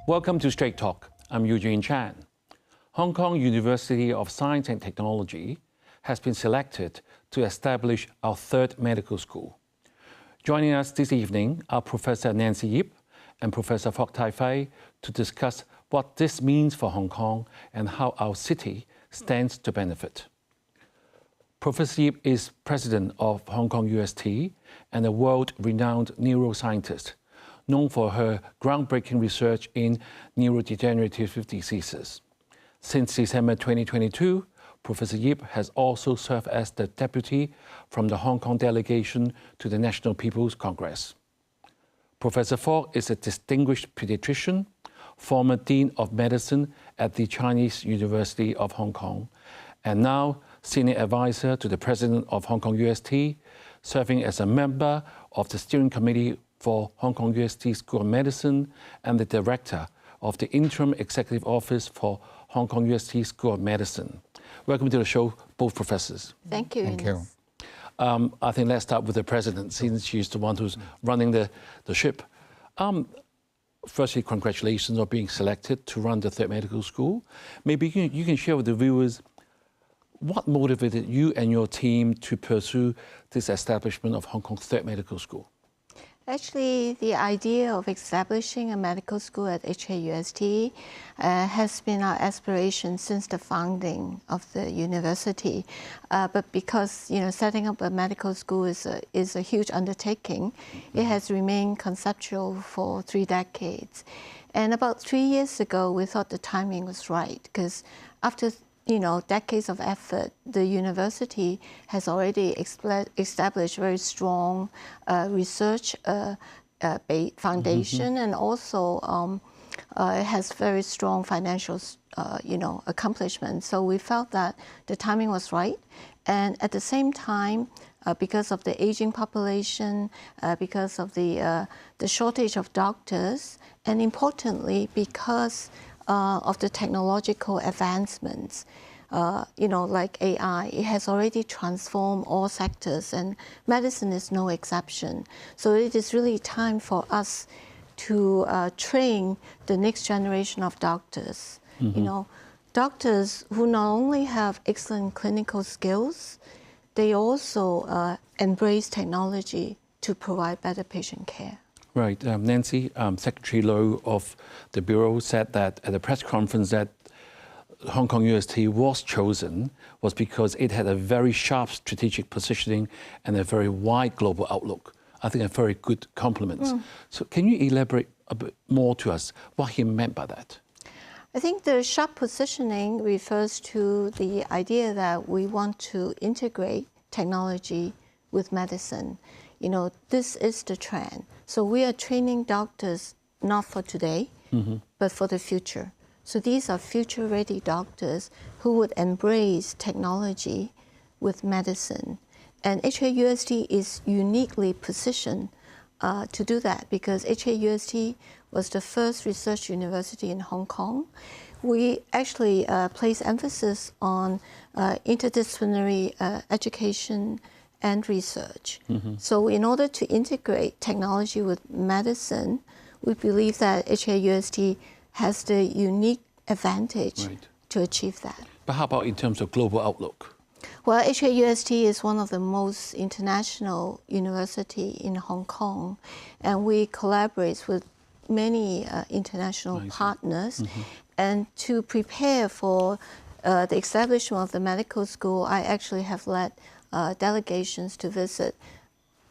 Welcome to Straight Talk. I'm Eugene Chan. Hong Kong University of Science and Technology has been selected to establish our third medical school. Joining us this evening are Professor Nancy Yip and Professor Tai-fai to discuss what this means for Hong Kong and how our city stands to benefit. Professor Yip is president of Hong Kong UST and a world-renowned neuroscientist, known for her groundbreaking research in neurodegenerative diseases. Since December 2022, Professor Yip has also served as the deputy from the Hong Kong delegation to the National People's Congress. Professor Fok is a distinguished pediatrician, former Dean of Medicine at the Chinese University of Hong Kong, and now Senior Advisor to the President of Hong Kong UST, serving as a member of the Steering Committee for Hong Kong UST School of Medicine and the Director of the Interim Executive Office for Hong Kong UST School of Medicine. Welcome to the show, both professors. Thank you. Thank you. I think let's start with the president, since she's the one who's running the ship. Firstly, congratulations on being selected to run the third medical school. Maybe you can share with the viewers what motivated you and your team to pursue this establishment of Hong Kong's third medical school? Actually, the idea of establishing a medical school at HKUST has been our aspiration since the founding of the university. But because setting up a medical school is a huge undertaking, it has remained conceptual for 3 decades. And about 3 years ago, we thought the timing was right, because after decades of effort, the university has already established very strong research foundation, and also it has very strong financial, accomplishments. So we felt that the timing was right, and at the same time, because of the aging population, because of the shortage of doctors, and importantly, because of the technological advancements, like AI, it has already transformed all sectors, and medicine is no exception. So it is really time for us to train the next generation of doctors. Doctors who not only have excellent clinical skills, they also embrace technology to provide better patient care. Right. Nancy, Secretary Low of the Bureau said that at a press conference that Hong Kong UST was chosen was because it had a very sharp strategic positioning and a very wide global outlook. I think a very good compliment. So can you elaborate a bit more to us what he meant by that? I think the sharp positioning refers to the idea that we want to integrate technology with medicine. This is the trend. So we are training doctors not for today, but for the future. So these are future-ready doctors who would embrace technology with medicine. And HKUST is uniquely positioned to do that, because HKUST was the first research university in Hong Kong. We actually place emphasis on interdisciplinary education and research. So in order to integrate technology with medicine, we believe that HKUST has the unique advantage to achieve that. But how about in terms of global outlook? Well, HKUST is one of the most international universities in Hong Kong, and we collaborate with many international partners. And to prepare for the establishment of the medical school, I actually have led delegations to visit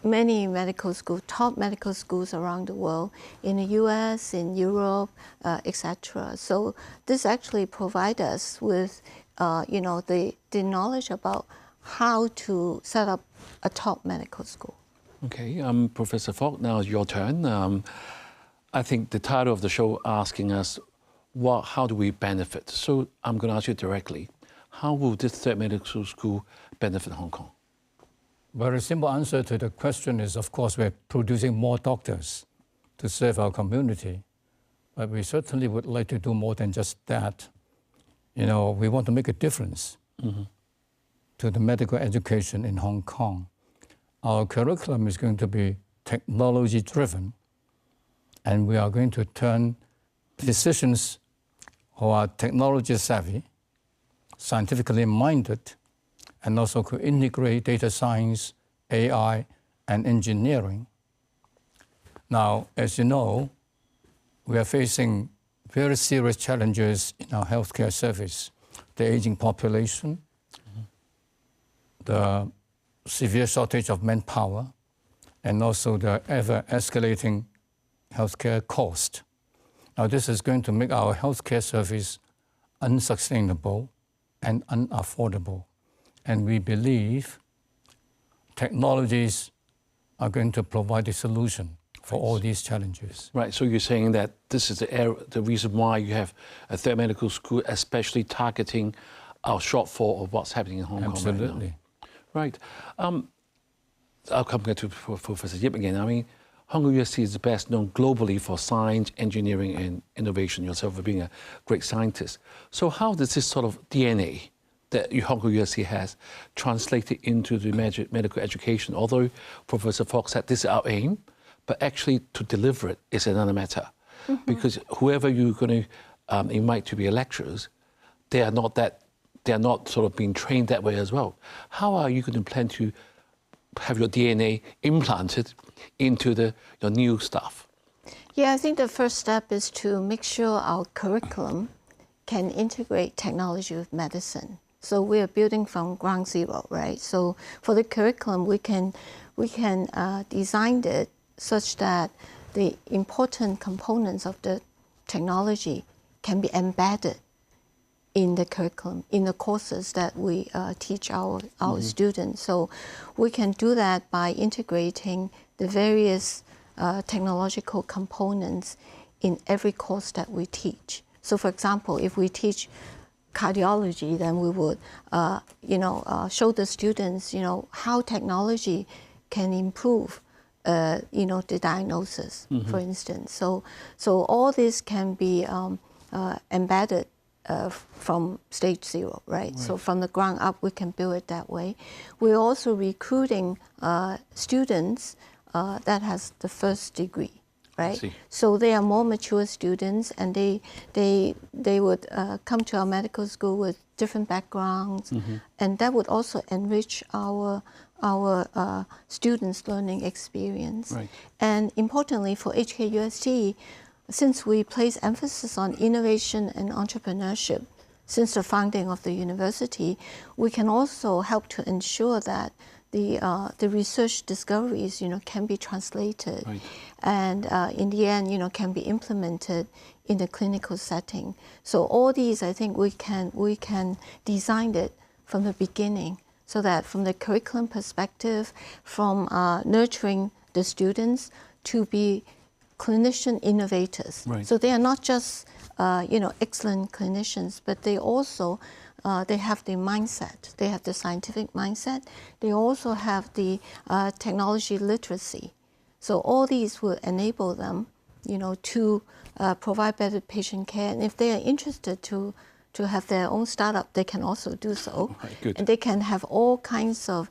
many medical schools, top medical schools around the world, in the US, in Europe, etc. So this actually provides us with, the knowledge about how to set up a top medical school. Okay, Professor Fok, now it's your turn. I think the title of the show asking us, how do we benefit? So I'm going to ask you directly, how will this third medical school benefit Hong Kong? Well, a simple answer to the question is, of course, we're producing more doctors to serve our community. But we certainly would like to do more than just that. We want to make a difference to the medical education in Hong Kong. Our curriculum is going to be technology-driven, and we are going to turn physicians who are technology savvy, scientifically minded, and also could integrate data science, AI, and engineering. Now, as you know, we are facing very serious challenges in our healthcare service. The aging population, the severe shortage of manpower, and also the ever-escalating healthcare cost. Now, this is going to make our healthcare service unsustainable and unaffordable. And we believe technologies are going to provide a solution for all these challenges. Right, so you're saying that this is the reason why you have a third medical school, especially targeting our shortfall of what's happening in Hong Kong right now. Absolutely. Right. I'll come back to Professor Yip again. I mean, Hong Kong UST is best known globally for science, engineering, and innovation, yourself for being a great scientist. So how does this sort of DNA that Hong Kong UST has translated into the medical education? Although Professor Fox said this is our aim, but actually to deliver it is another matter. Mm-hmm. Because whoever you're going to invite to be lecturers, they are not sort of being trained that way as well. How are you going to plan to have your DNA implanted into your new stuff? Yeah, I think the first step is to make sure our curriculum can integrate technology with medicine. So we are building from ground zero, right? So for the curriculum, we can design it such that the important components of the technology can be embedded in the curriculum, in the courses that we teach our students. So we can do that by integrating the various technological components in every course that we teach. So for example, if we teach cardiology, then we would show the students how technology can improve the diagnosis, for instance. So all this can be embedded from stage zero, right? So from the ground up, we can build it that way. We're also recruiting students that has the first degree, right? So they are more mature students, and they would come to our medical school with different backgrounds, and that would also enrich our students' learning experience. Right. And importantly for HKUST, since we place emphasis on innovation and entrepreneurship since the founding of the university, we can also help to ensure that the research discoveries, can be translated, and in the end, can be implemented in the clinical setting. So all these, I think, we can design it from the beginning, so that from the curriculum perspective, from nurturing the students to be clinician innovators. Right. So they are not just excellent clinicians, but they also they have the mindset. They have the scientific mindset. They also have the technology literacy. So all these will enable them, to provide better patient care. And if they are interested to have their own startup, they can also do so. Good. And they can have all kinds of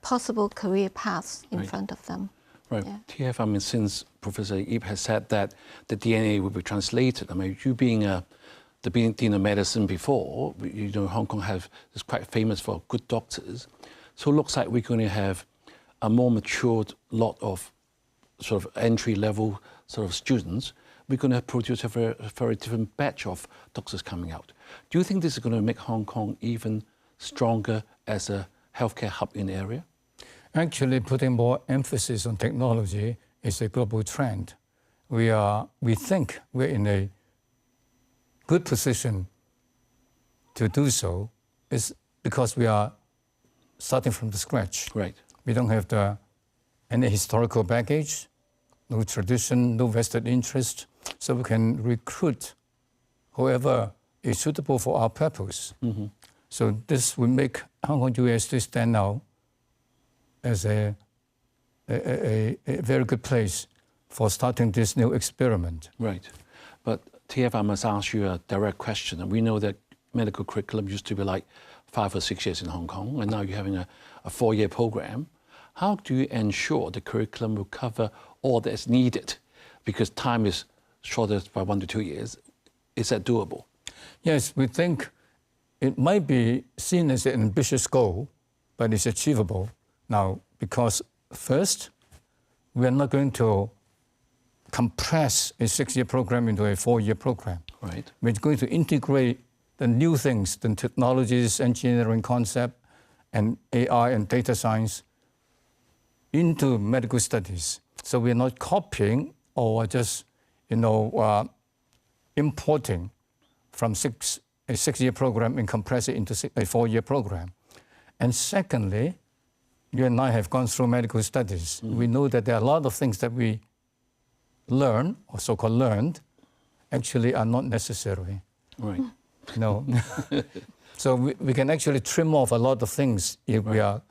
possible career paths in front of them. Right. Yeah. TF, I mean, since Professor Yip has said that the DNA will be translated, I mean, you being the Dean of Medicine before, Hong Kong is quite famous for good doctors. So it looks like we're going to have a more matured lot of sort of entry-level sort of students. We're going to produce a very different batch of doctors coming out. Do you think this is going to make Hong Kong even stronger as a healthcare hub in the area? Actually, putting more emphasis on technology is a global trend. We think we're in a good position to do so, is because we are starting from the scratch. Right. We don't have any historical baggage, no tradition, no vested interest, so we can recruit whoever is suitable for our purpose. So this will make Hong Kong UST stand out as a very good place for starting this new experiment. Right. But TF, I must ask you a direct question. And we know that medical curriculum used to be like 5 or 6 years in Hong Kong, and now you're having a 4-year program. How do you ensure the curriculum will cover all that's needed? Because time is shorter by 1 to 2 years. Is that doable? Yes, we think it might be seen as an ambitious goal, but it's achievable now because first, we are not going to compress a 6-year program into a 4-year program. Right. We're going to integrate the new things, the technologies, engineering concept, and AI and data science into medical studies. So we're not copying or just, importing from a 6-year program and compress it into a 4-year program. And secondly, you and I have gone through medical studies. We know that there are a lot of things that we learn, or so-called learned, actually are not necessary. Right. No. So we can actually trim off a lot of things if we are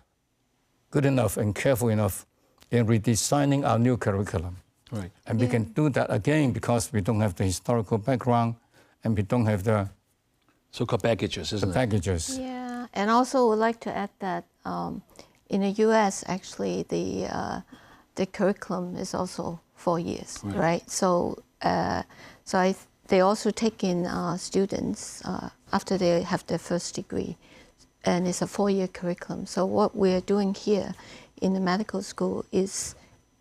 good enough and careful enough in redesigning our new curriculum. Right. And we can do that again because we don't have the historical background and we don't have the so-called baggages, isn't it? Baggages. Yeah, and also would like to add that in the U.S. actually the curriculum is also 4 years, right? So they also take in students after they have their first degree, and it's a 4-year curriculum. So what we're doing here in the medical school is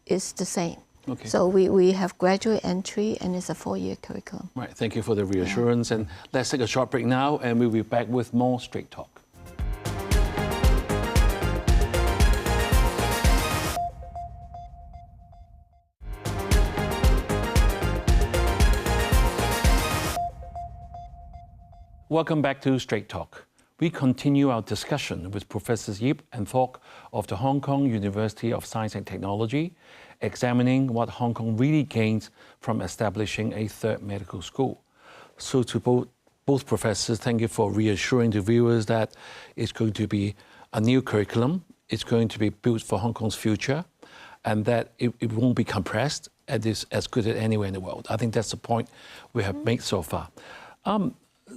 the same. Okay. So we have graduate entry, and it's a 4-year curriculum. Right. Thank you for the reassurance. And let's take a short break now, and we'll be back with more Straight Talk. Welcome back to Straight Talk. We continue our discussion with Professors Yip and Thok of the Hong Kong University of Science and Technology, examining what Hong Kong really gains from establishing a third medical school. So to both professors, thank you for reassuring the viewers that it's going to be a new curriculum, it's going to be built for Hong Kong's future, and that it won't be compressed and is as good as anywhere in the world. I think that's the point we have made so far.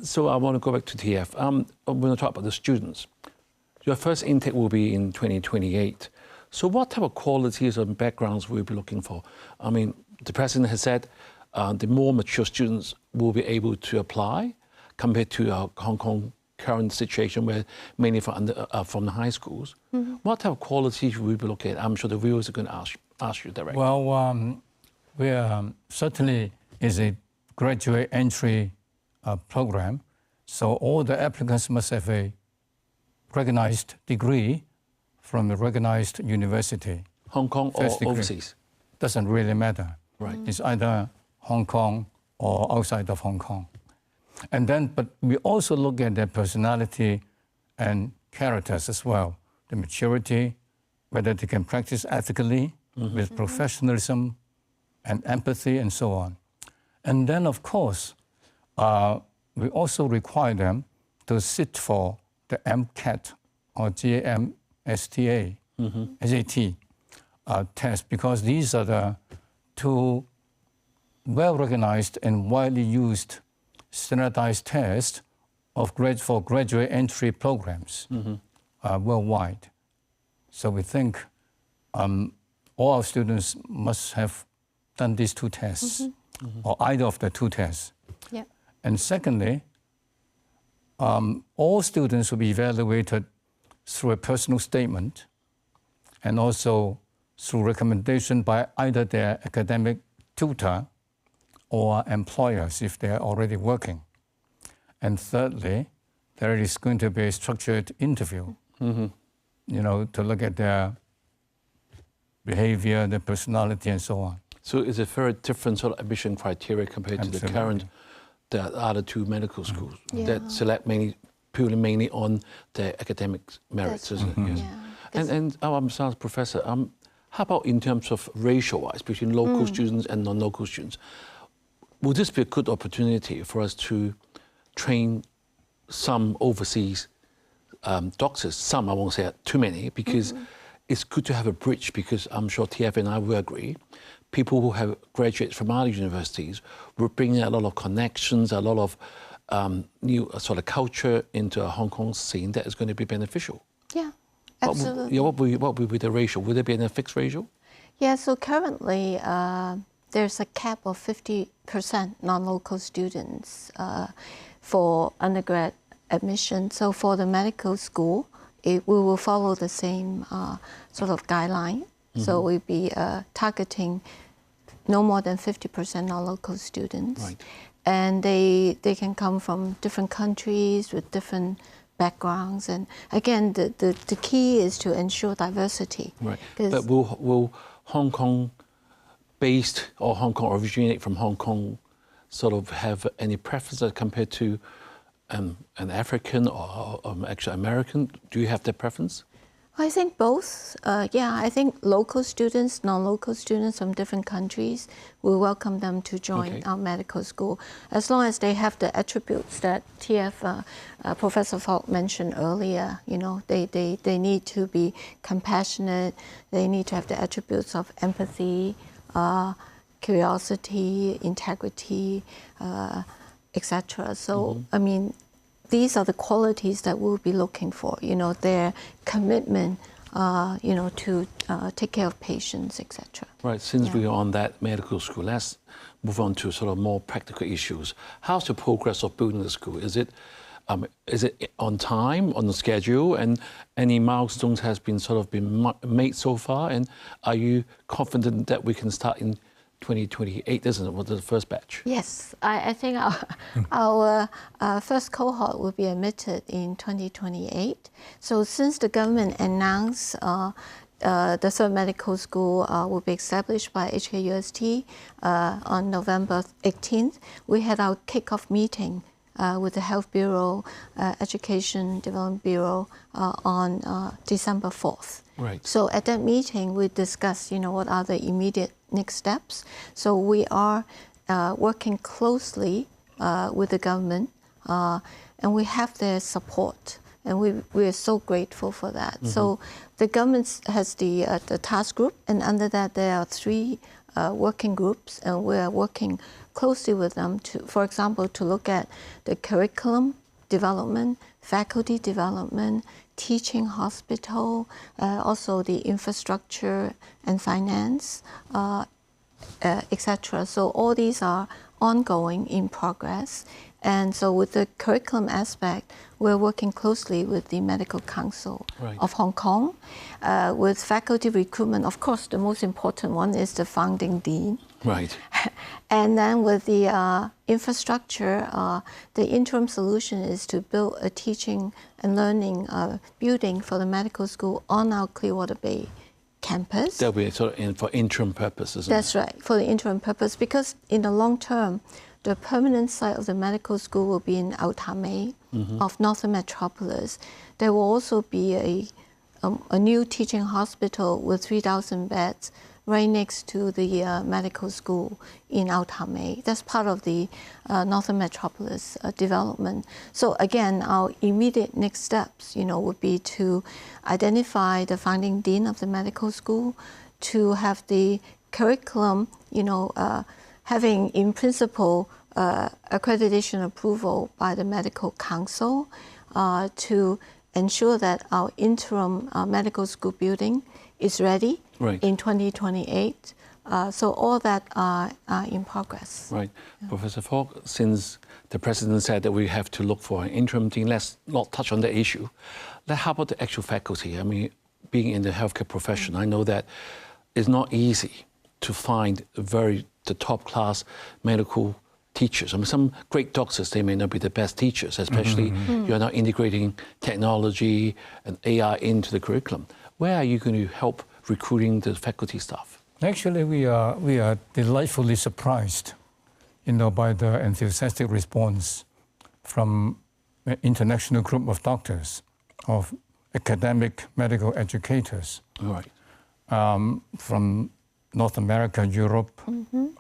So I want to go back to TF. I'm going to talk about the students. Your first intake will be in 2028. So what type of qualities and backgrounds will you be looking for? I mean, the president has said the more mature students will be able to apply compared to our Hong Kong current situation where mainly from the high schools. What type of qualities will we be looking at? I'm sure the viewers are going to ask you directly. Well, we certainly is a graduate entry program, so all the applicants must have a recognized degree from a recognized university. Hong Kong or overseas? Doesn't really matter. Right. It's either Hong Kong or outside of Hong Kong. And then, but we also look at their personality and characters as well, the maturity, whether they can practice ethically with professionalism and empathy and so on. And then, of course, we also require them to sit for the MCAT or GAMSTA, SAT test, because these are the two well-recognized and widely used standardized tests for graduate entry programs worldwide. So we think all our students must have done these two tests, or either of the two tests. Yeah. And secondly, all students will be evaluated through a personal statement and also through recommendation by either their academic tutor or employers if they're already working. And thirdly, there is going to be a structured interview, to look at their behavior, their personality, and so on. So it's a very different sort of admission criteria compared to the other two medical schools that select mainly on their academic merits, isn't it? Yes. Yeah. And I'm sorry, Professor, how about in terms of ratio-wise between local students and non-local students? Would this be a good opportunity for us to train some overseas doctors? Some, I won't say too many, because it's good to have a bridge, because I'm sure TF and I will agree, people who have graduated from other universities will bring a lot of connections, a lot of new sort of culture into a Hong Kong scene that is going to be beneficial. Yeah, absolutely. What would be the ratio? Would there be a fixed ratio? Yeah, so currently there's a cap of 50% non-local students for undergrad admission. So for the medical school, we will follow the same sort of guideline. So we'll be targeting no more than 50% non-local students. Right. And they can come from different countries with different backgrounds. And again, the key is to ensure diversity. Right. But will Hong Kong-based or Hong Kong originate from Hong Kong sort of have any preferences compared to an African or actually American? Do you have that preference? I think both. I think local students, non-local students from different countries, we welcome them to join our medical school, as long as they have the attributes that Professor Falk mentioned earlier. You know, they need to be compassionate. They need to have the attributes of empathy, curiosity, integrity, etc. So, I mean, these are the qualities that we'll be looking for, you know, their commitment, you know, to take care of patients, etc. Right, since we are on that medical school, let's move on to sort of more practical issues. How's the progress of building the school? Is it on time, on the schedule, and any milestones has been sort of been made so far? And are you confident that we can start in 2028, isn't it? Was the first batch? Yes, I think our first cohort will be admitted in 2028. So since the government announced the third medical school will be established by HKUST on November 18th, we had our kickoff meeting with the Health Bureau, Education Development Bureau on December 4th. Right. So at that meeting, we discussed, you know, what are the immediate next steps. So we are working closely with the government, and we have their support, and we are so grateful for that. So the government has the task group, and under that there are 3 working groups, and we are working closely with them to, for example, to look at the curriculum development, faculty development, teaching hospital, also the infrastructure and finance, etc. So all these are ongoing, in progress. And so with the curriculum aspect, we're working closely with the Medical Council of Hong Kong. With faculty recruitment, of course, the most important one is the founding dean. Right. And then with the infrastructure, the interim solution is to build a teaching and learning building for the medical school on our Clearwater Bay campus. That'll be sort of for interim purposes. That's right, for the interim purpose, because in the long term, the permanent site of the medical school will be in Autamei of Northern Metropolis. There will also be a new teaching hospital with 3,000 beds right next to the medical school in Autamei. That's part of the Northern Metropolis development. So again, our immediate next steps, you know, would be to identify the founding dean of the medical school, to have the curriculum, you know, having in principle accreditation approval by the Medical Council, to ensure that our interim medical school building is ready in 2028. So all that are in progress. Right. Yeah. Professor Falk, since the President said that we have to look for an interim dean, let's not touch on the issue. How about the actual faculty? I mean, being in the healthcare profession, I know that it's not easy to find the top class medical teachers. I mean, some great doctors, they may not be the best teachers, especially you're now integrating technology and AI into the curriculum. Where are you going to help recruiting the faculty staff? Actually, we are delightfully surprised, you know, by the enthusiastic response from an international group of doctors, of academic medical educators, from North America, Europe,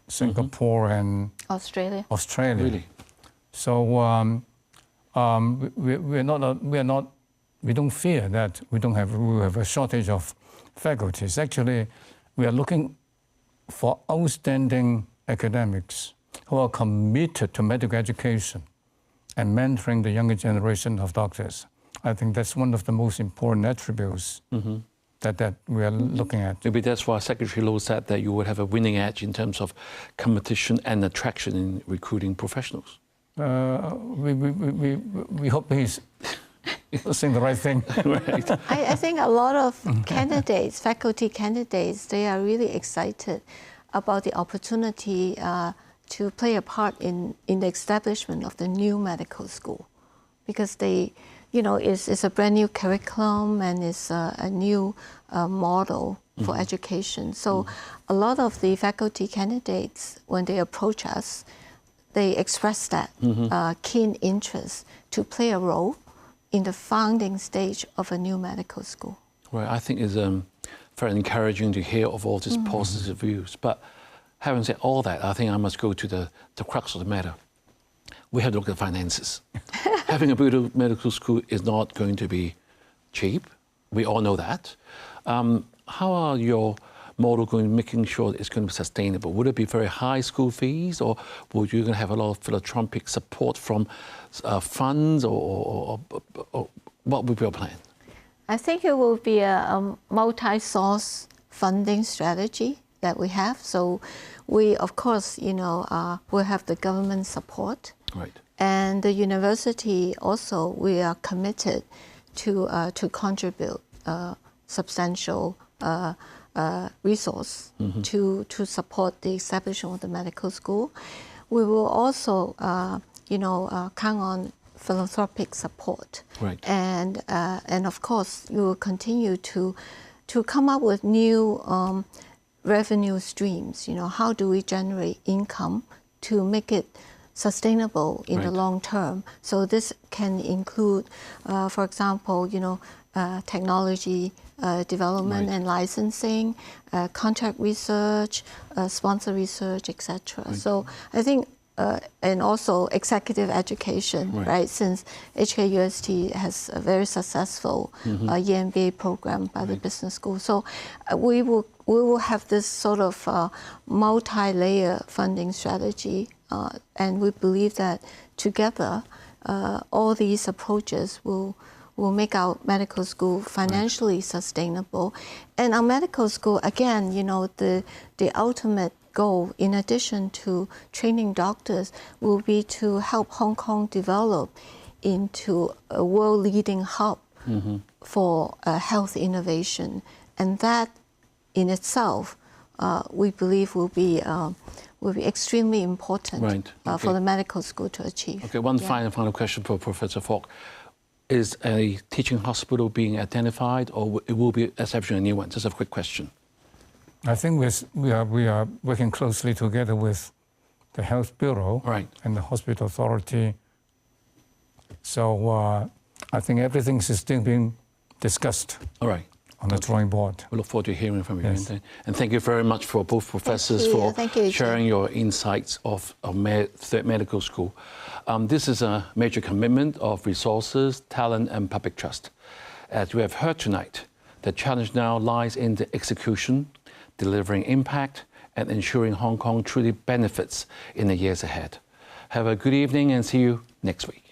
Singapore, and Australia. Really? So we don't fear that we will have a shortage of faculties. Actually, we are looking for outstanding academics who are committed to medical education and mentoring the younger generation of doctors. I think that's one of the most important attributes that we are looking at. Maybe that's why Secretary Low said that you would have a winning edge in terms of competition and attraction in recruiting professionals. We hope he's saying the right thing. Right. I think a lot of candidates, faculty candidates, they are really excited about the opportunity to play a part in the establishment of the new medical school, because it's a brand new curriculum and it's a new model for education. So a lot of the faculty candidates, when they approach us, they express that keen interest to play a role in the founding stage of a new medical school. Right, I think it's very encouraging to hear of all these positive views. But having said all that, I think I must go to the crux of the matter. We have to look at finances. Having a beautiful medical school is not going to be cheap. We all know that. How are your model going to making sure it's going to be sustainable? Would it be very high school fees, or would you going to have a lot of philanthropic support from funds, or what would be your plan? I think it will be a multi-source funding strategy that we have. So we, of course, will have the government support. Right. And the university also, we are committed to contribute substantial resource to support the establishment of the medical school. We will also, count on philanthropic support. Right. And of course, we will continue to come up with new revenue streams. How do we generate income to make it sustainable in the long term? So this can include, for example, technology development and licensing, contract research, sponsor research, etc. So I think, and also executive education, right? Since HKUST has a very successful EMBA program by the business school. So we will have this sort of multi-layer funding strategy, and we believe that together all these approaches will make our medical school financially sustainable. And our medical school, again, the ultimate goal, in addition to training doctors, will be to help Hong Kong develop into a world-leading hub for health innovation. And that in itself, we believe will be extremely important for the medical school to achieve. Okay, one final question for Professor Falk. Is a teaching hospital being identified, or it will be establishing a new one? Just a quick question. I think we are working closely together with the Health Bureau and the Hospital Authority. So I think everything is still being discussed on the drawing board. We look forward to hearing from you. Yes. And thank you very much for both professors for sharing your insights of Third Medical School. This is a major commitment of resources, talent, and public trust. As we have heard tonight, the challenge now lies in the execution, delivering impact, and ensuring Hong Kong truly benefits in the years ahead. Have a good evening and see you next week.